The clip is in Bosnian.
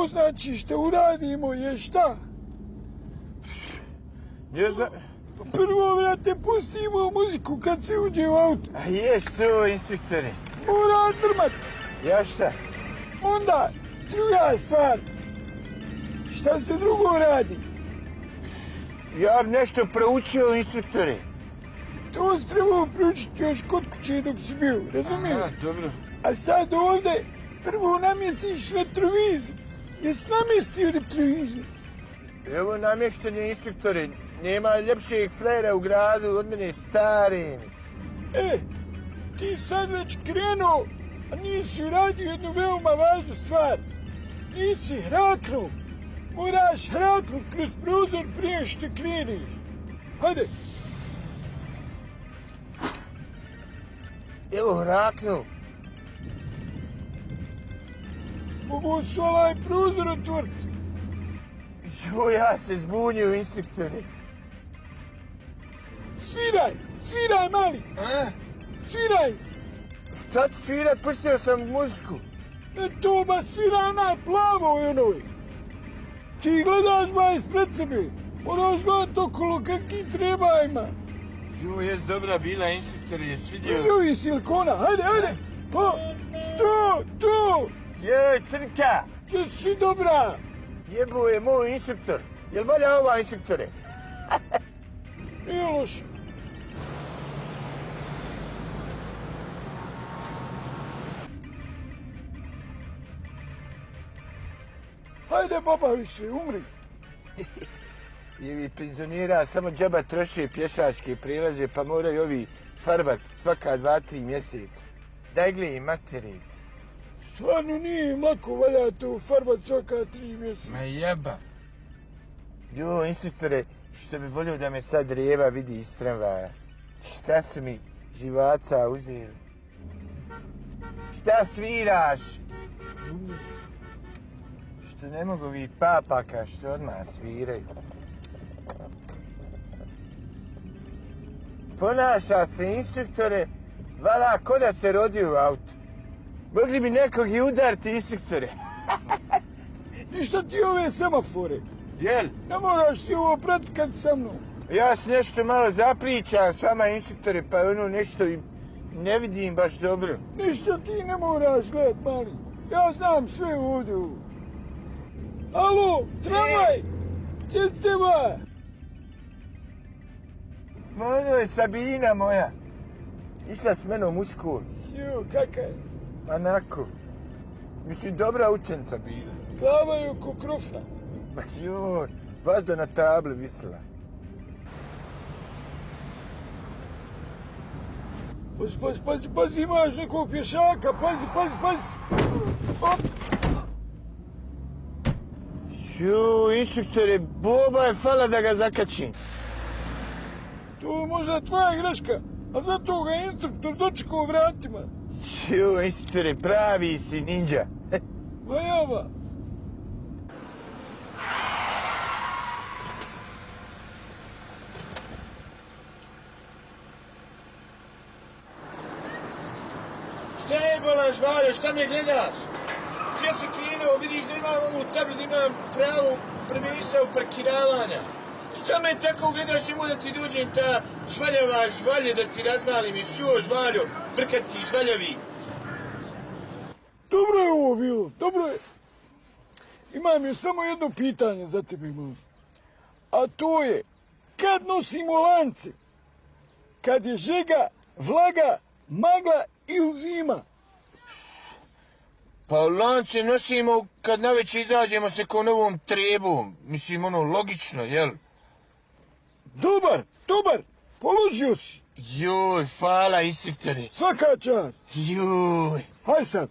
Prvo znači što uradimo je šta? Ne znam. Prvo, vrate, pustimo muziku kad se uđe u auto. A jes to, instruktore? Mora drmat. Ja šta? Onda, druga stvar. Šta se drugo radi? Ja bi nešto proučio, instruktore. To si trebao proučiti još kod kuće dok si bio, razumiješ? Aha, dobro. A sad ovdje prvo namjestiš retrovizor. Jesi namjestio retrovizor? Evo namještanje, instruktore. Nema ljepšeg frajera u gradu od mene, stari. Ti sad već krenuo, a nisi uradio jednu veoma važnu stvar. Nisi hraknuo. Moraš hraknuti kroz prozor prije što kreneš. Hajde. Evo, hraknuo. Mogu su ovaj prozor otvoriti. Jo, ja se zbunio, instruktore. Sviraj, mali. A? Sviraj. Šta ti svirat? Pustio sam muziku. To ba svira onaj plavo i onoj. Ti gledaš ba ispred sebe. Moraš gledat okolo kakvi treba ima. Jo, jes dobra bila, instruktore, jes vidio? Vidio i silikona, hajde. Pa, to. Joj, Crnka. Jesi dobra. Jebo je moj instruktor. Jel valja ova, instruktore? Nije loše. Hajde, baba, više, umri. I ovi penzionira samo džaba troše pješačke prilaze, pa moraju ovi farbat svaka 2-3 mjeseca. Daj gle, materit. Stvarno nije im lako valja to farbat svaka 3 mjeseca. Ma jeba. Jo, instruktore, što bi volio da me sad Rijeva vidi iz tramvaja. Šta su mi živaca uzeli? Šta sviraš? Što ne mogu vi papaka što odmah sviraju. Ponaša se, instruktore, vala ko da se rodio u autu. Mogli bi nekog i udariti, instruktore. Ništa ti ove semafore. Jel? Ne moraš ti ovo pratikati sa mnom. Ja se nešto malo zapričam s vama, instruktore, pa ono nešto i ne vidim baš dobro. Ništa ti ne moraš gledat, mali. Ja znam sve ovdje. Alo, tramvaj! Gdje ste ba? Ono je Sabina moja. Išla s menom u školu. Jo, kaka je? Onako. Mislim, dobra učenica bila. Glava je oko krofa. Ma joj, vazda na tabli visila. Pazi, imaš nekog pješaka, pazi. Op. Ju, instruktore, boba je fala da ga zakačim. To je možda tvoja greška, a zato ga je instruktor dočekao vratima. Ju, instruktore, pravi si ninja. Majava. Šta je bolan žvaljo, šta me gledaš? Gdje si krenuo, vidiš da imam ovu tablu, da imam pravo prvenstva u parkiravanja. Šta me tako gledaš, imao da ti dođem ta žvaljava žvalje da ti razvalim i šuo žvaljo, prkati žvaljavi. Dobro je ovo bilo, dobro je. Imam još samo jedno pitanje za tebe, mali. A to je, kad nosimo lance? Kad je žega, vlaga, magla ili zima? Pa lance nosimo kad navečer izađemo se ko novom trebom. Mislim, ono, logično, jel? Dobar, položio si. Joj, hvala, instruktore. Svaka čast. Joj. Haj sad.